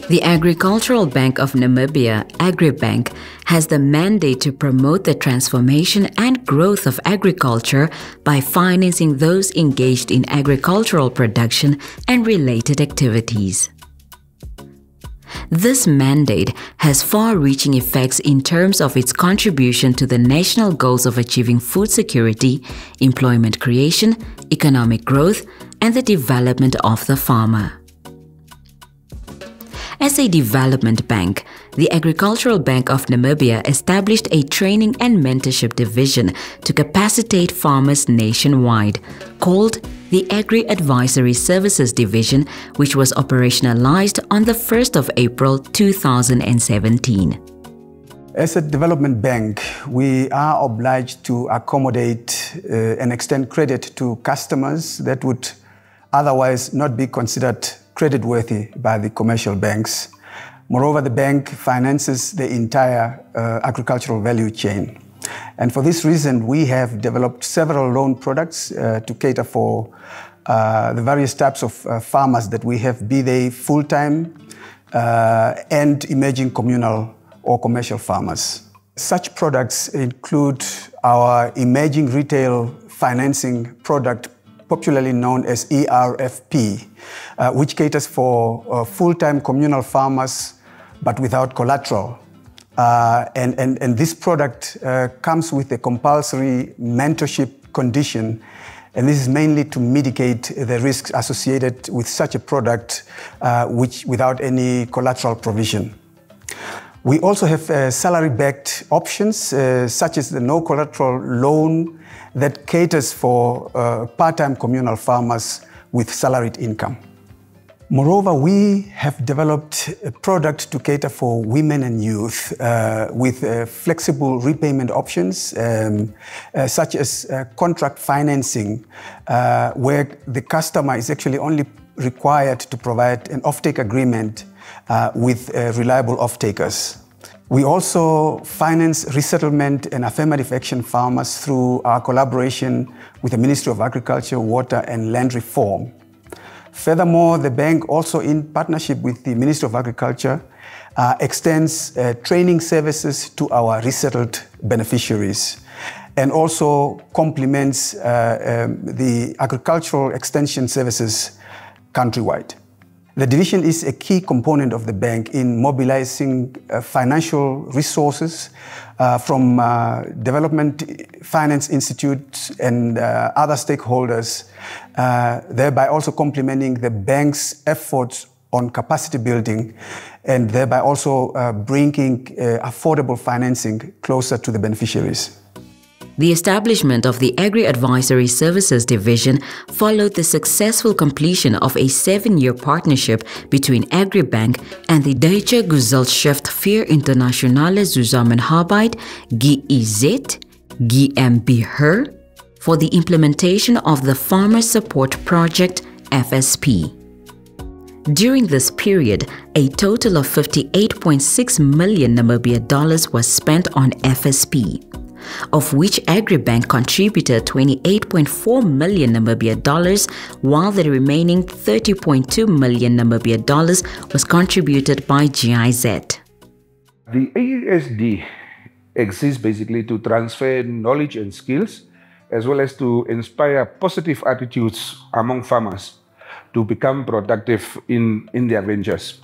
The Agricultural Bank of Namibia, Agribank, has the mandate to promote the transformation and growth of agriculture by financing those engaged in agricultural production and related activities. This mandate has far-reaching effects in terms of its contribution to the national goals of achieving food security, employment creation, economic growth, and the development of the farmer. As a development bank, the Agricultural Bank of Namibia established a training and mentorship division to capacitate farmers nationwide, called the Agri-Advisory Services Division, which was operationalized on the 1st of April 2017. As a development bank, we are obliged to accommodate and extend credit to customers that would otherwise not be considered creditworthy by the commercial banks. Moreover, the bank finances the entire agricultural value chain. And for this reason, we have developed several loan products to cater for the various types of farmers that we have, be they full-time and emerging communal or commercial farmers. Such products include our emerging retail financing product, popularly known as ERFP, which caters for full-time communal farmers but without collateral. And this product comes with a compulsory mentorship condition, and this is mainly to mitigate the risks associated with such a product without any collateral provision. We also have salary-backed options, such as the no-collateral loan that caters for part-time communal farmers with salaried income. Moreover, we have developed a product to cater for women and youth with flexible repayment options, such as contract financing, where the customer is actually only required to provide an offtake agreement with reliable off-takers. We also finance resettlement and affirmative action farmers through our collaboration with the Ministry of Agriculture, Water and Land Reform. Furthermore, the bank also, in partnership with the Ministry of Agriculture, extends training services to our resettled beneficiaries and also complements the agricultural extension services countrywide. The division is a key component of the bank in mobilizing financial resources from development finance institutes and other stakeholders, thereby also complementing the bank's efforts on capacity building and thereby also bringing affordable financing closer to the beneficiaries. The establishment of the Agri-Advisory Services Division followed the successful completion of a 7-year partnership between Agribank and the Deutsche Gesellschaft für internationale Zusammenarbeit GIZ GmbH for the implementation of the Farmer Support Project FSP. During this period, a total of 58.6 million Namibia dollars was spent on FSP, of which Agribank contributed 28.4 million Namibia dollars, while the remaining 30.2 million Namibia dollars was contributed by GIZ. The AUSD exists basically to transfer knowledge and skills, as well as to inspire positive attitudes among farmers to become productive in their ventures.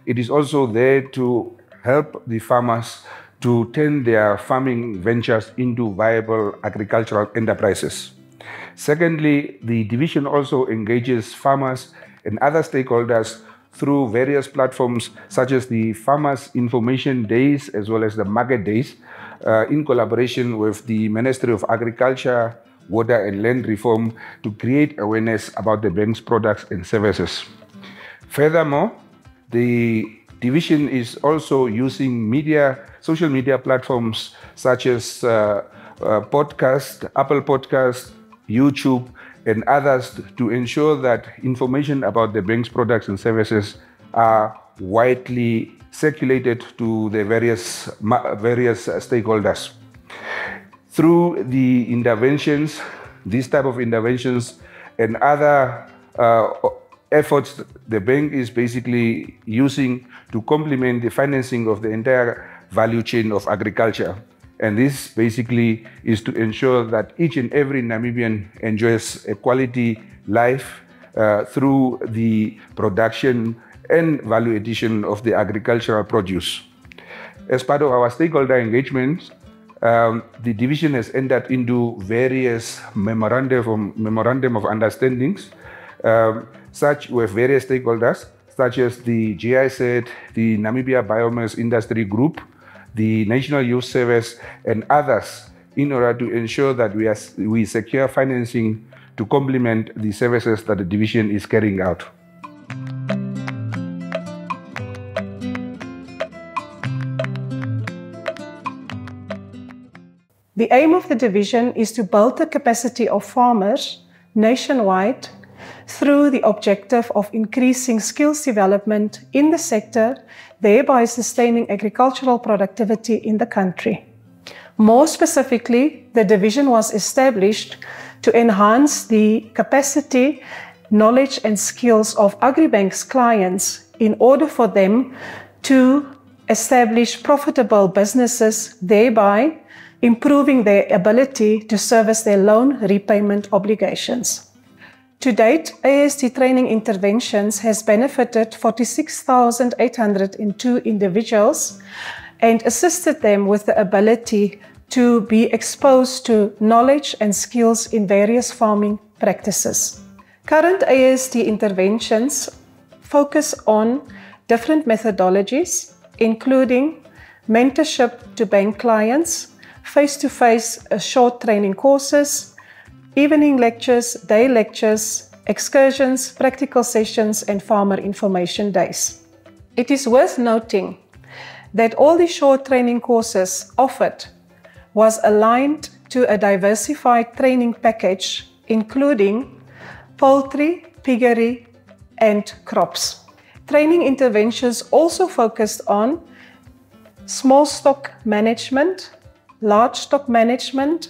It is also there to help the farmers to turn their farming ventures into viable agricultural enterprises. Secondly, the division also engages farmers and other stakeholders through various platforms such as the Farmers Information Days as well as the Market Days in collaboration with the Ministry of Agriculture, Water and Land Reform to create awareness about the bank's products and services. Furthermore, the division is also using social media platforms such as podcast, Apple Podcast, YouTube, and others to ensure that information about the bank's products and services are widely circulated to the various stakeholders. Through the interventions, these type of interventions and other efforts the bank is basically using to complement the financing of the entire value chain of agriculture. And this basically is to ensure that each and every Namibian enjoys a quality life through the production and value addition of the agricultural produce. As part of our stakeholder engagement, the division has entered into various memorandum of understandings with various stakeholders, such as the GIZ, the Namibia Biomass Industry Group, the National Youth Service, and others, in order to ensure that we secure financing to complement the services that the division is carrying out. The aim of the division is to build the capacity of farmers nationwide through the objective of increasing skills development in the sector, thereby sustaining agricultural productivity in the country. More specifically, the division was established to enhance the capacity, knowledge and skills of Agribank's clients in order for them to establish profitable businesses, thereby improving their ability to service their loan repayment obligations. To date, ASD training interventions has benefited 46,802 individuals and assisted them with the ability to be exposed to knowledge and skills in various farming practices. Current ASD interventions focus on different methodologies, including mentorship to bank clients, face-to-face short training courses, evening lectures, day lectures, excursions, practical sessions, and farmer information days. It is worth noting that all the short training courses offered was aligned to a diversified training package, including poultry, piggery, and crops. Training interventions also focused on small stock management, large stock management,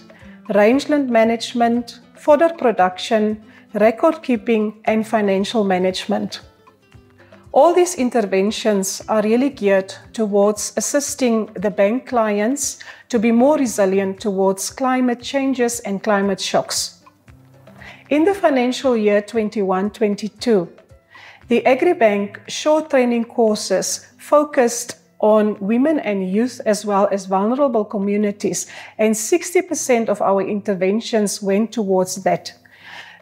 rangeland management, fodder production, record keeping, and financial management. All these interventions are really geared towards assisting the bank clients to be more resilient towards climate changes and climate shocks. In the financial year 21-22, the Agribank short training courses focused on women and youth as well as vulnerable communities, and 60% of our interventions went towards that.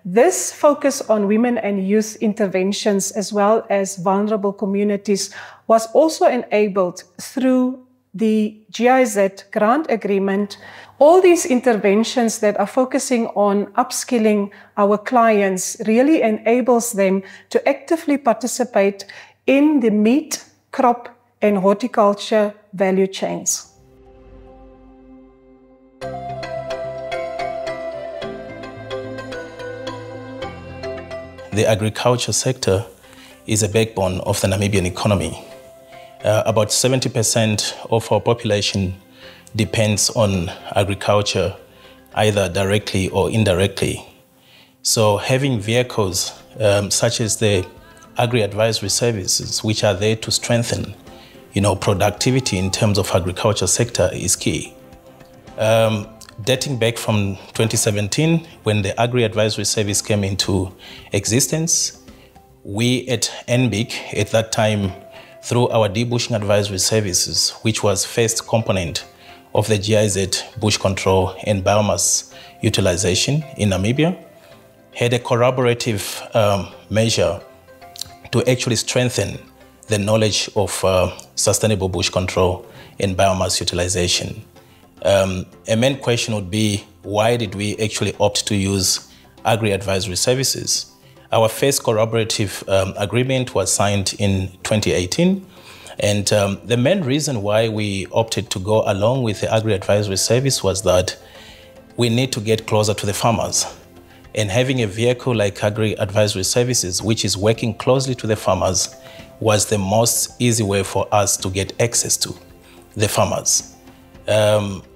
This focus on women and youth interventions as well as vulnerable communities was also enabled through the GIZ grant agreement. All these interventions that are focusing on upskilling our clients really enables them to actively participate in the meat, crop, and horticulture value chains. The agriculture sector is a backbone of the Namibian economy. About 70% of our population depends on agriculture, either directly or indirectly. So having vehicles such as the agri-advisory services, which are there to strengthen productivity in terms of agriculture sector is key. Dating back from 2017, when the agri-advisory service came into existence, we at NBIC at that time, through our debushing advisory services, which was first component of the GIZ bush control and biomass utilization in Namibia, had a collaborative measure to actually strengthen the knowledge of sustainable bush control and biomass utilization. A main question would be, why did we actually opt to use agri-advisory services? Our first collaborative agreement was signed in 2018, and the main reason why we opted to go along with the agri-advisory service was that we need to get closer to the farmers. And having a vehicle like agri-advisory services, which is working closely to the farmers, was the most easy way for us to get access to the farmers.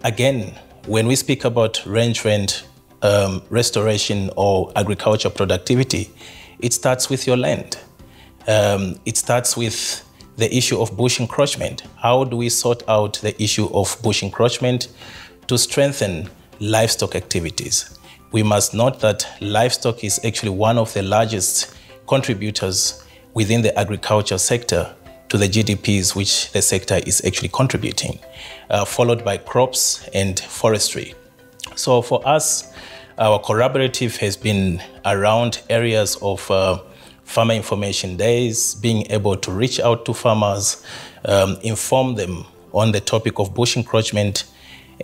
Again, when we speak about range rent restoration or agriculture productivity, it starts with your land. It starts with the issue of bush encroachment. How do we sort out the issue of bush encroachment to strengthen livestock activities? We must note that livestock is actually one of the largest contributors within the agriculture sector to the GDPs which the sector is actually contributing, followed by crops and forestry. So for us, our collaborative has been around areas of farmer information days, being able to reach out to farmers, inform them on the topic of bush encroachment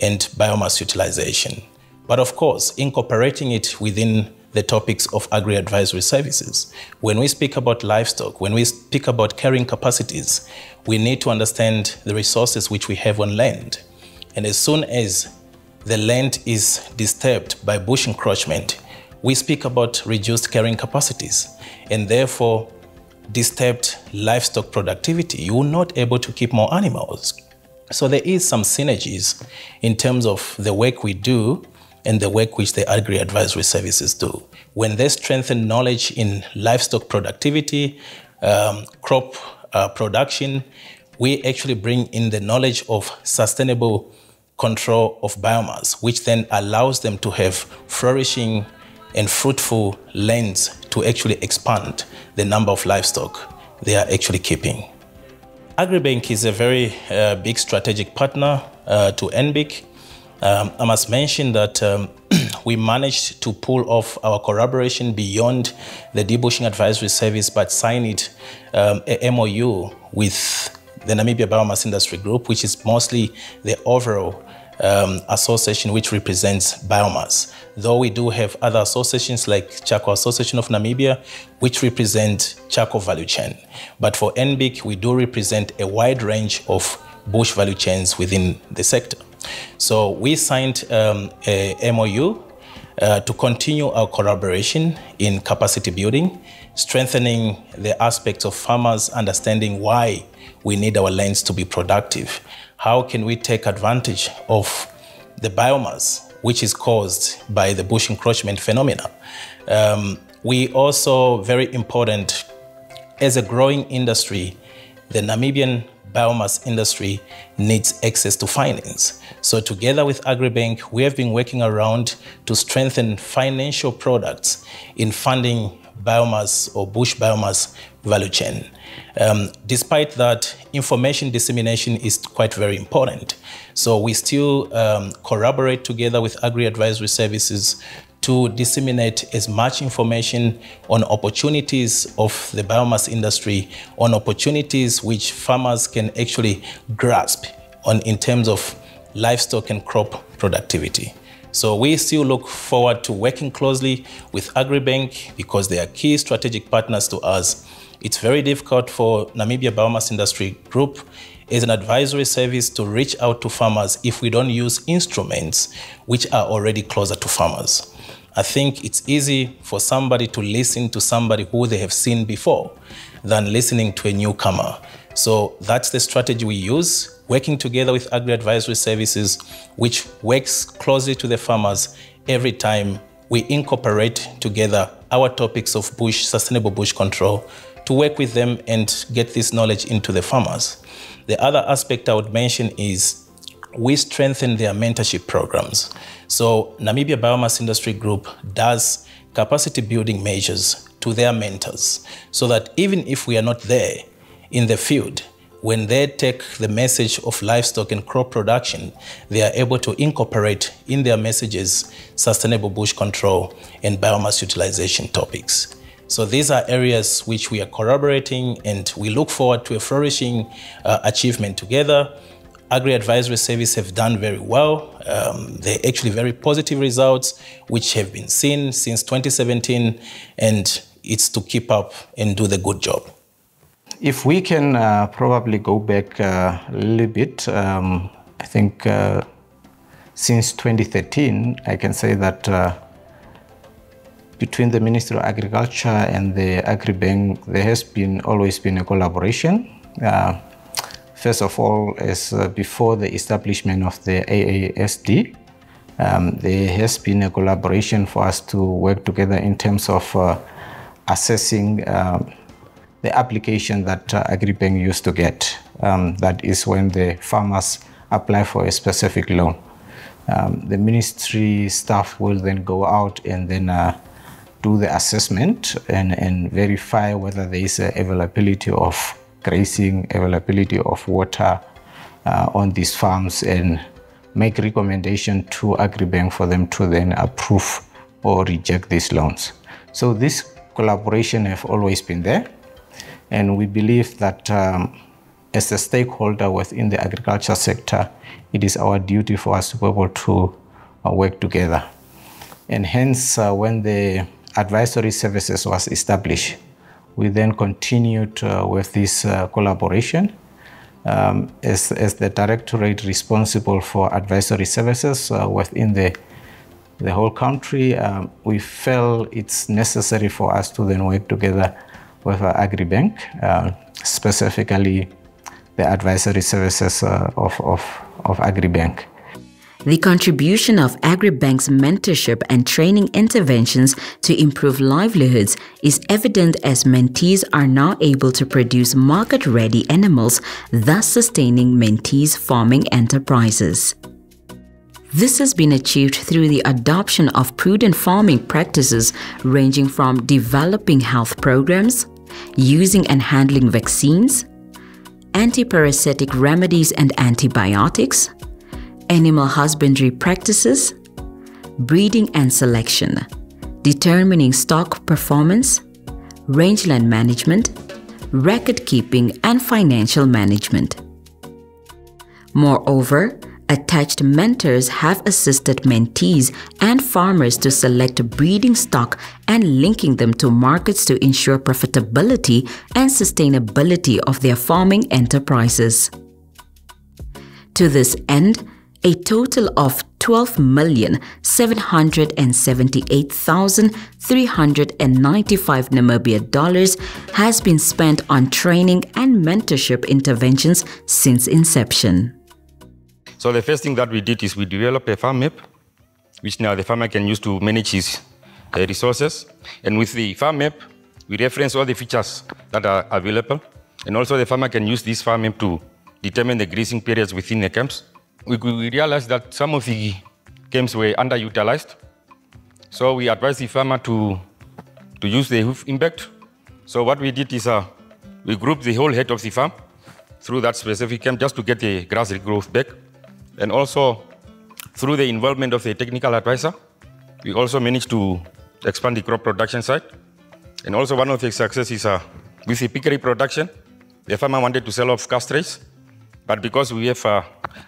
and biomass utilization. But of course, incorporating it within the topics of agri-advisory services. When we speak about livestock, when we speak about carrying capacities, we need to understand the resources which we have on land. And as soon as the land is disturbed by bush encroachment, we speak about reduced carrying capacities and therefore disturbed livestock productivity. You are not able to keep more animals. So there is some synergies in terms of the work we do and the work which the agri-advisory services do. When they strengthen knowledge in livestock productivity, crop production, we actually bring in the knowledge of sustainable control of biomass, which then allows them to have flourishing and fruitful lands to actually expand the number of livestock they are actually keeping. Agribank is a very big strategic partner to NBIC. I must mention that we managed to pull off our collaboration beyond the debushing advisory service, but sign it a MOU with the Namibia Biomass Industry Group, which is mostly the overall association which represents biomass. Though we do have other associations like Charcoal Association of Namibia, which represent charcoal value chain. But for NBIC, we do represent a wide range of bush value chains within the sector. So we signed a MOU to continue our collaboration in capacity building, strengthening the aspects of farmers understanding why we need our lands to be productive. How can we take advantage of the biomass which is caused by the bush encroachment phenomena? We also, very important, as a growing industry, the Namibian biomass industry needs access to finance. So together with Agribank, we have been working around to strengthen financial products in funding biomass or bush biomass value chain. Despite that, information dissemination is quite very important. So we still collaborate together with agri-advisory services to disseminate as much information on opportunities of the biomass industry, on opportunities which farmers can actually grasp on in terms of livestock and crop productivity. So we still look forward to working closely with Agribank because they are key strategic partners to us. It's very difficult for Namibia Biomass Industry Group as an advisory service to reach out to farmers if we don't use instruments which are already closer to farmers. I think it's easy for somebody to listen to somebody who they have seen before than listening to a newcomer. So that's the strategy we use, working together with agri-advisory services, which works closely to the farmers every time we incorporate together our topics of sustainable bush control to work with them and get this knowledge into the farmers. The other aspect I would mention is we strengthen their mentorship programs. So Namibia Biomass Industry Group does capacity building measures to their mentors so that even if we are not there in the field, when they take the message of livestock and crop production, they are able to incorporate in their messages sustainable bush control and biomass utilization topics. So these are areas which we are collaborating, and we look forward to a flourishing achievement together. Agri-advisory services have done very well. They're actually very positive results, which have been seen since 2017, and it's to keep up and do the good job. If we can probably go back a little bit, I think since 2013, I can say that between the Ministry of Agriculture and the Agribank, there has always been a collaboration. First of all, as before the establishment of the AASD, there has been a collaboration for us to work together in terms of assessing the application that Agribank used to get. That is when the farmers apply for a specific loan. The ministry staff will then go out and then do the assessment and verify whether there is availability of grazing, availability of water on these farms, and make recommendation to Agribank for them to then approve or reject these loans. So this collaboration have always been there, and we believe that as a stakeholder within the agriculture sector, it is our duty for us to be able to work together. And hence, when the advisory services was established, we then continued with this collaboration. As the directorate responsible for advisory services within the whole country, we felt it's necessary for us to then work together with Agribank, specifically the advisory services of Agribank. The contribution of Agribank's mentorship and training interventions to improve livelihoods is evident as mentees are now able to produce market-ready animals, thus sustaining mentees' farming enterprises. This has been achieved through the adoption of prudent farming practices ranging from developing health programs, using and handling vaccines, anti-parasitic remedies and antibiotics, animal husbandry practices, breeding and selection, determining stock performance, rangeland management, record keeping, and financial management. Moreover, attached mentors have assisted mentees and farmers to select breeding stock and linking them to markets to ensure profitability and sustainability of their farming enterprises. To this end, a total of 12,778,395 Namibia dollars has been spent on training and mentorship interventions since inception. So the first thing that we did is we developed a farm map, which now the farmer can use to manage his resources. And with the farm map, we reference all the features that are available. And also the farmer can use this farm map to determine the grazing periods within the camps. We realized that some of the camps were underutilized. So we advised the farmer to use the hoof impact. So what we did is we grouped the whole head of the farm through that specific camp just to get the grass regrowth back. And also through the involvement of the technical advisor, we also managed to expand the crop production side. And also one of the successes is with the piggery production, the farmer wanted to sell off castrates. But because we have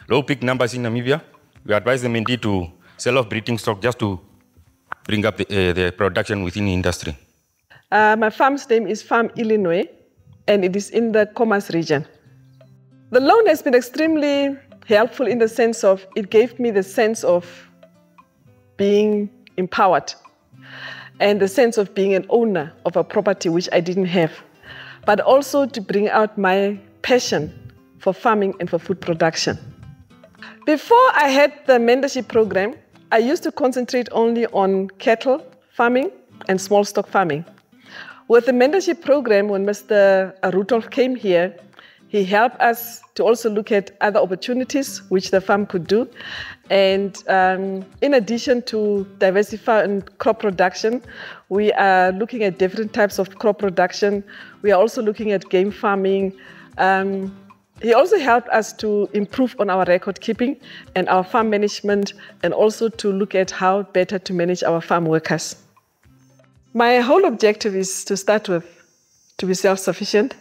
low pig numbers in Namibia, we advise the mentee to sell off breeding stock just to bring up the production within the industry. My farm's name is Farm Illinois, and it is in the Commerce region. The loan has been extremely helpful in the sense of it gave me the sense of being empowered and the sense of being an owner of a property which I didn't have, but also to bring out my passion for farming and for food production. Before I had the mentorship program, I used to concentrate only on cattle farming and small stock farming. With the mentorship program, when Mr. Rudolph came here, he helped us to also look at other opportunities which the farm could do. And in addition to diversifying crop production, we are looking at different types of crop production. We are also looking at game farming. He also helped us to improve on our record keeping and our farm management, and also to look at how better to manage our farm workers. My whole objective is to start with, to be self-sufficient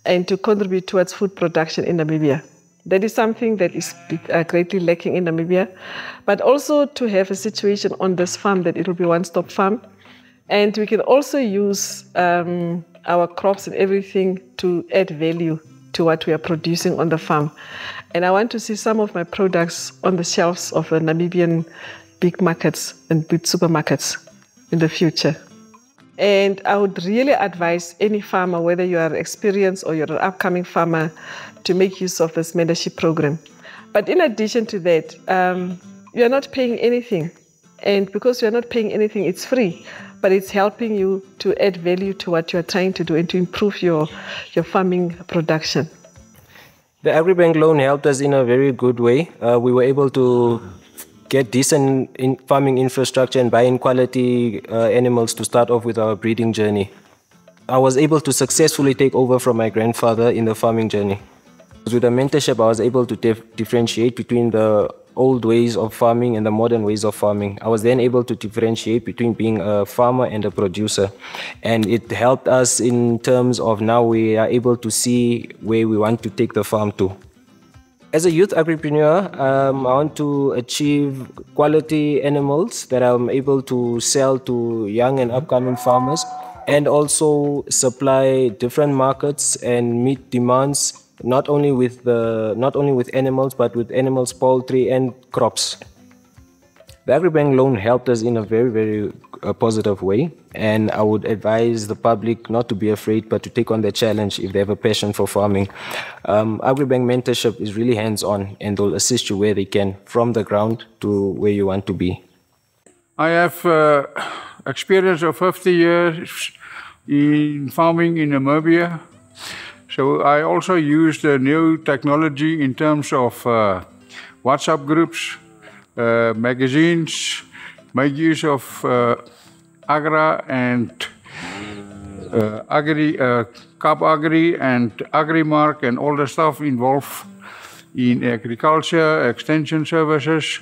and to contribute towards food production in Namibia. That is something that is greatly lacking in Namibia, but also to have a situation on this farm that it will be one-stop farm. And we can also use our crops and everything to add value to what we are producing on the farm. And I want to see some of my products on the shelves of the Namibian big markets and big supermarkets in the future. And I would really advise any farmer, whether you are experienced or you're an upcoming farmer, to make use of this mentorship program. But in addition to that, you're not paying anything. And because you're not paying anything, it's free. but it's helping you to add value to what you're trying to do and to improve your farming production. The Agribank loan helped us in a very good way. We were able to get decent farming infrastructure and buy in quality animals to start off with our breeding journey. I was able to successfully take over from my grandfather in the farming journey. With the mentorship, I was able to differentiate between the old ways of farming and the modern ways of farming. I was then able to differentiate between being a farmer and a producer. And it helped us in terms of now we are able to see where we want to take the farm to. As a youth agripreneur, I want to achieve quality animals that I'm able to sell to young and upcoming farmers, and also supply different markets and meet demands not only with animals, but with animals, poultry, and crops. The Agribank loan helped us in a very, very positive way, and I would advise the public not to be afraid, but to take on the challenge if they have a passion for farming. Agribank mentorship is really hands-on, and they'll assist you where they can, from the ground to where you want to be. I have experience of 50 years in farming in Namibia. So I also use the new technology in terms of WhatsApp groups, magazines, make use of Agra and Cap Agri and Agrimark and all the stuff involved in agriculture, extension services,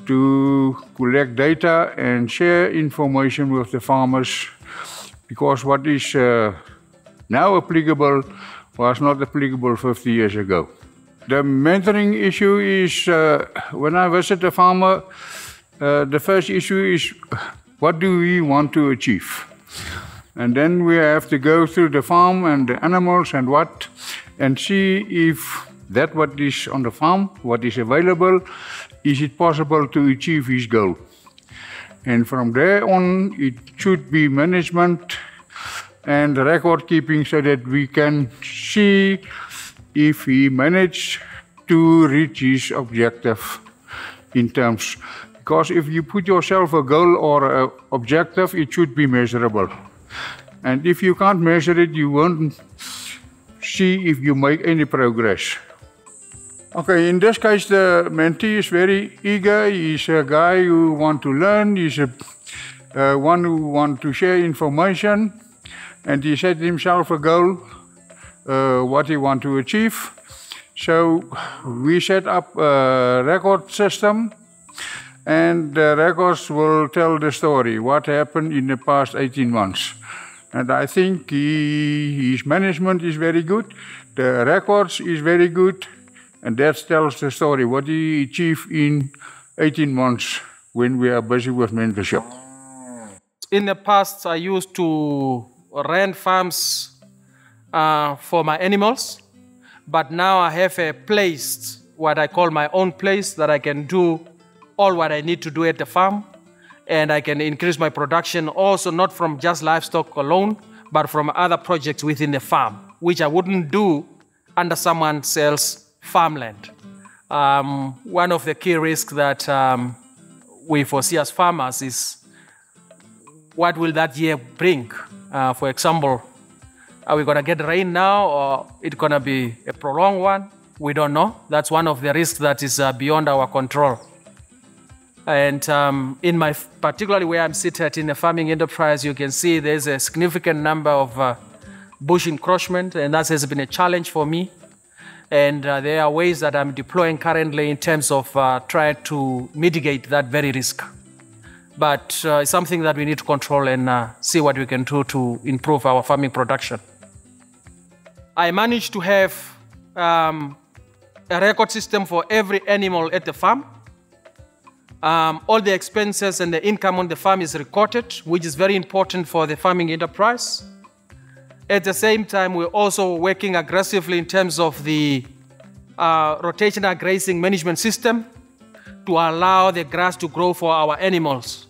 to collect data and share information with the farmers, because what is now applicable was not applicable 50 years ago. The mentoring issue is, when I visit a farmer, the first issue is, what do we want to achieve? And then we have to go through the farm and the animals and see if that what is on the farm, what is available, is it possible to achieve his goal? And from there on, it should be management and record keeping so that we can see if he managed to reach his objective in terms. Because if you put yourself a goal or an objective, it should be measurable. And if you can't measure it, you won't see if you make any progress. Okay, in this case, the mentee is very eager. He's a guy who wants to learn. He's a one who wants to share information. And he set himself a goal, what he wants to achieve. So we set up a record system, and the records will tell the story, what happened in the past 18 months. And I think his management is very good, the records is very good, and that tells the story, what he achieved in 18 months when we are busy with mentorship. In the past, I used to rent farms for my animals, but now I have a place, what I call my own place, that I can do all what I need to do at the farm, and I can increase my production also not from just livestock alone, but from other projects within the farm, which I wouldn't do under someone else's farmland. One of the key risks that we foresee as farmers is, what will that year bring? For example, are we going to get rain now, or it's going to be a prolonged one? We don't know. That's one of the risks that is beyond our control. And particularly where I'm seated in the farming enterprise, you can see there's a significant number of bush encroachment, and that has been a challenge for me. And there are ways that I'm deploying currently in terms of trying to mitigate that very risk. But it's something that we need to control and see what we can do to improve our farming production. I managed to have a record system for every animal at the farm. All the expenses and the income on the farm is recorded, which is very important for the farming enterprise. At the same time, we're also working aggressively in terms of the rotational grazing management system to allow the grass to grow for our animals.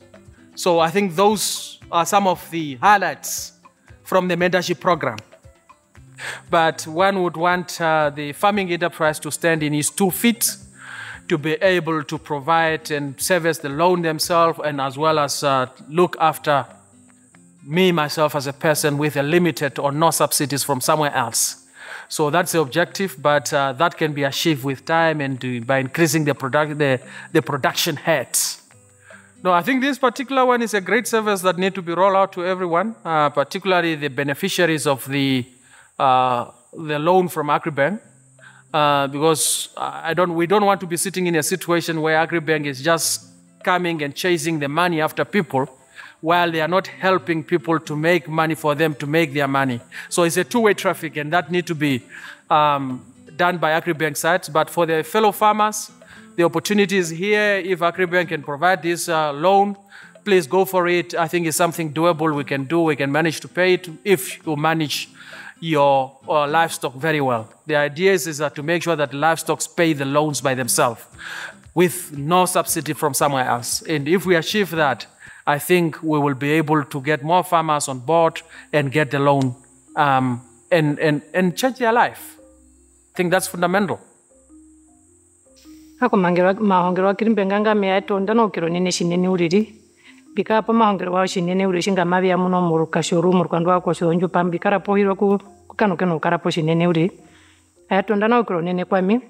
So I think those are some of the highlights from the mentorship program. But one would want the farming enterprise to stand in its 2 feet to be able to provide and service the loan themselves, and as well as look after me, myself, as a person with a limited or no subsidies from somewhere else. So that's the objective, but that can be achieved with time and by increasing the production heads. No, I think this particular one is a great service that needs to be rolled out to everyone, particularly the beneficiaries of the loan from Agribank, because we don't want to be sitting in a situation where Agribank is just coming and chasing the money after people, while they are not helping people to make money for them to make their money. So it's a two-way traffic, and that needs to be done by Agribank sides. But for the fellow farmers, the opportunity is here. If Agribank can provide this loan, please go for it. I think it's something doable we can do. We can manage to pay it if you manage your livestock very well. The idea is to make sure that livestock pay the loans by themselves with no subsidy from somewhere else. And if we achieve that, I think we will be able to get more farmers on board and get the loan and change their life. I think that's fundamental. Ako mahongero Agribank ngame atonda no kiro nene shinene uriri bika pa mahongero wa shinene uriri shinga mabya muno mu kashoro mu Rwanda wako shonjo pambikara pohiro ku kano keno karapo shinene uriri atonda no kiro nene kwami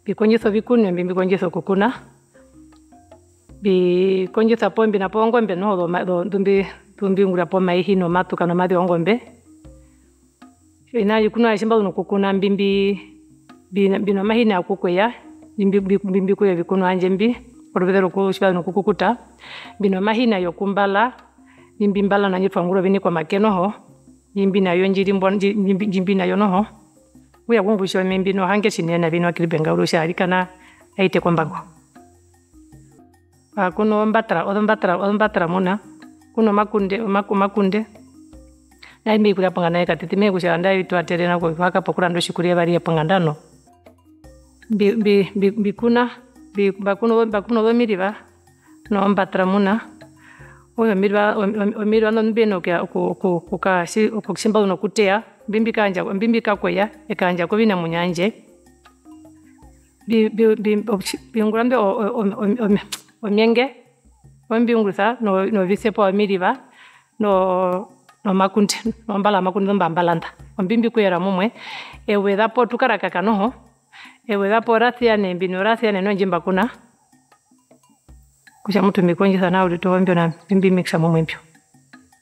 bikonyiso bikunwe bikonyiso kukuna bikonyiso pombi na pongombe no do dumbi ngura po maihi no matuka no madi ongombe ina yikuna shimba no kukuna mbimbi bino mahina akukweya bimbi kuya bikuno anjembi orobero ko shwa no kukukuta bino mahina yokumbala bimbi mbala na nyitwanguro bini kwa makeno ho bimbi nayo njiri mbimbi nayo no ho uya kungusho mimbi no hange sinena bino Agribank urusha alikana aite kwambago kuno mbatra muna kuno makunde na imbi kula pangana katitime kushanda itu aterena ko haka pokura ndo shikuria bari pangandano bikuna bakuno domiriba no mbatra muna oyo mirwa no mbeno kya kukashi okushimba no kutea bimbika kweya ekanja ko bina munyanje bingurambe omyenge ombingurisa no visepo amiriba no makunde no mbala makunde mbambalanda ombimbi kuyera mumwe ewe dapo tukarakaka noho ewe dapo racia nembino racia no njimba kuna kusha mtu mikonjisa na ulito mbyo na bimbi mixa mumwe mbyo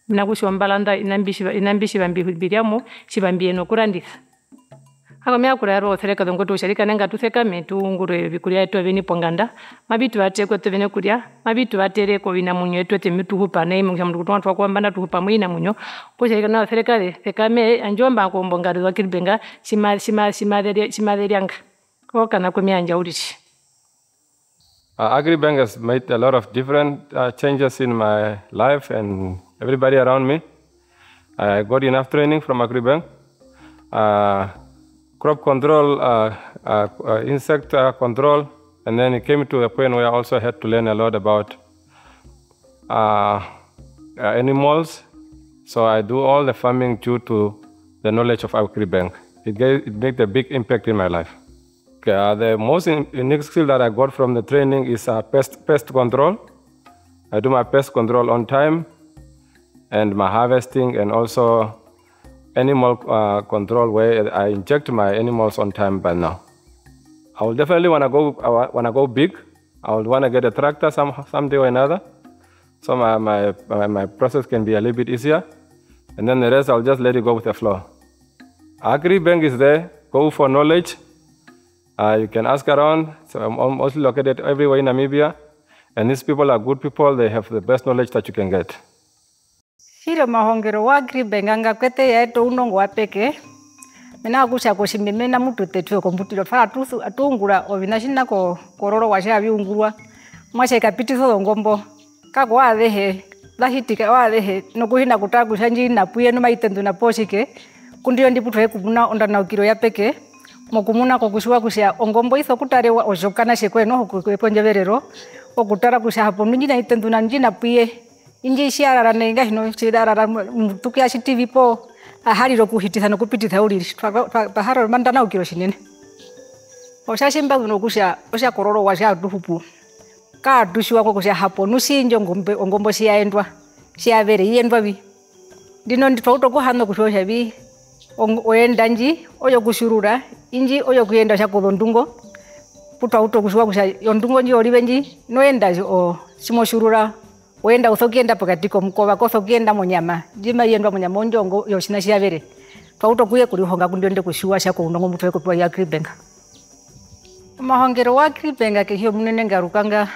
mina kusho mbalanda inambishi bambiriamo shibambie no kurandisa hako mya kuraro sereka dongoto sharika nenga tuseka metu ngure bikuria eto beni ponganda mabitu bateko tebene kuria mabitu batere ko bina munyo eto temitu hupa nei mungu mtu twatwa kwa mbanda tuhupa mwina munyo ko sharika na serikali sekame anjomba ko mbongari wa Agribank shimaderianga ko kana ko myanja urishi. Agribank has made a lot of different changes in my life and everybody around me. I got enough training from Agribank. Crop control, insect control, and then it came to a point where I also had to learn a lot about animals. So I do all the farming due to the knowledge of Agribank. It made a big impact in my life. The most unique skill that I got from the training is pest control. I do my pest control on time, and my harvesting, and also animal control where I inject my animals on time by now. I will definitely want to go big. I would want to get a tractor someday or another, so my process can be a little bit easier, and then the rest I'll just let it go with the flow. Agribank is there. Go for knowledge. You can ask around. So I'm mostly located everywhere in Namibia, and these people are good people. They have the best knowledge that you can get. Hiro mahongero wa Agribank anga kwete yetu unongo wapeke. Mena kusha kushimime na mutu tetu komputiro fara tusu atungura obinashina ko kororo washa biungurwa. Mwashe kapitizo ngombo. Kako wadehe lahitika wadehe nokuhina kutagusha njina puye no maitendu na poshike. Kundio ndiputwe kubuna ondana ukiro yapeke. Mokumuna kokushwa kusha ongombo iso kutare wa ojokana shekweno kweponjeverero. Okutara kusha hapo njina itendu na njina puye. Inji shiara nenga hino chidara mutukia shi TV po ahari kuhititha no kupititha uri baharo mandana ukiro shinene oshashimba no kusha osha kororo washa duhupu ka dushwa ko kusha hapo nusinjo ngombo shiaendwa siavere yendwa vi ndino nditauto kuhano kushosha vi oenda nji oyo kushurura inji oyo kuyenda shakodo ndungo kutauto kushwa kusha yondungo nji olive nji noenda o simoshurura oenda uthokienda pakatiko mkova kothokienda monyama jima yendwa monyama onjongo yoshina siavere twauto kuye kulihonga kundionde kushua shako undongo mutwe kwa ya Agribank mahongero wa Agribank ke hiyo munene ngarukanga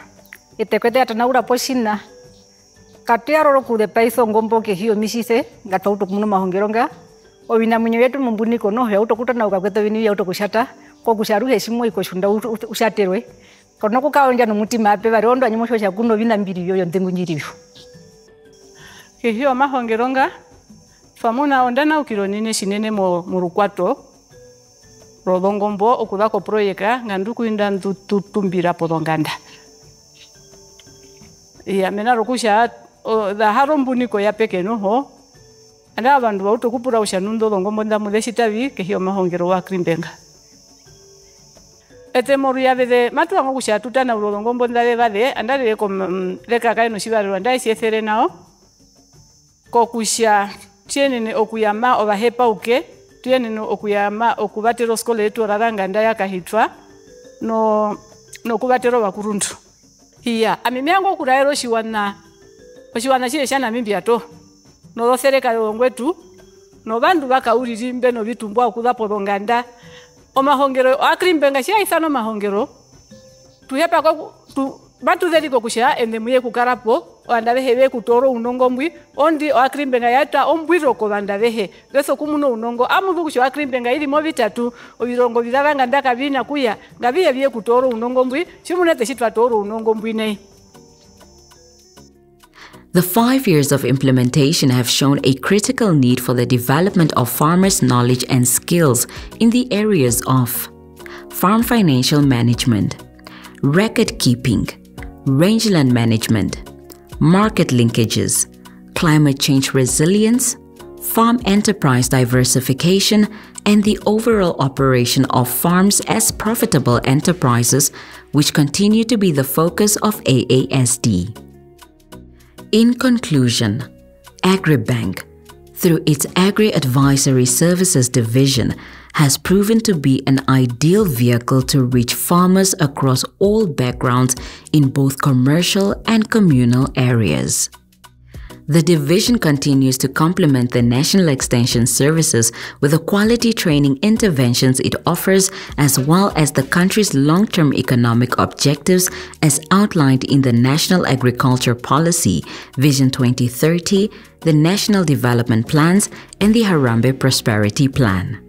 itekwete atanaura poshina katiaro kude paiso ngombo ke hiyo misise ngatauto kumuno mahongero nga obina munyo yetu mumbuniko no ya utokutana ukakweta bini ya utokushata ko kusharuhe shimo iko shunda ushaterwe kono kukaonja no mutima ape barondo anyimosho sha kuno bina mbiri yoyo ndengu nyiriyo ke hiyo mahongero nga famuna ondana ukironine shinene mu rukwato rodongombo okudako projeka nganduku inda tutumbira podonganda ya mena rokusha da harombuniko ya peke noho anda abandu bauto kupura ushanundo dongombo nda mudeshitavi ke hiyo mahongero wa Agribank ete moru ya vede matu wangu kusha tutana udongombo nda vade andale ko leka kaino shibaro nda isiethere nao ko kusha tienene okuyama obahepa uke tienene okuyama okubatero skole etu raranga nda yakahitwa no kubatero bakurundu iya amimiango kuraero shiwana chile shana mimbi ato no dosereka ngwetu no bandu bakauriri mbe no bitumbwa okudapo donganda omahongero Agribank shia isano mahongero tuhepa ko bantu zeliko kushia ende muye kukarapo anda behebe kutoro unongo mbwi ondi Agribank yata ombwiro ko banda behe leso kumuno unongo amudu kushia Agribank ili mo bitatu obirongo bizabanga ndaka bina kuya ngabiye biye kutoro unongo mbwi shimunete shitwa toro unongo mbwi nei. The 5 years of implementation have shown a critical need for the development of farmers' knowledge and skills in the areas of farm financial management, record keeping, rangeland management, market linkages, climate change resilience, farm enterprise diversification, and the overall operation of farms as profitable enterprises, which continue to be the focus of AASD. In conclusion, Agribank, through its Agri-Advisory Services division, has proven to be an ideal vehicle to reach farmers across all backgrounds in both commercial and communal areas. The division continues to complement the National Extension Services with the quality training interventions it offers, as well as the country's long-term economic objectives as outlined in the National Agriculture Policy, Vision 2030, the National Development Plans, and the Harambee Prosperity Plan.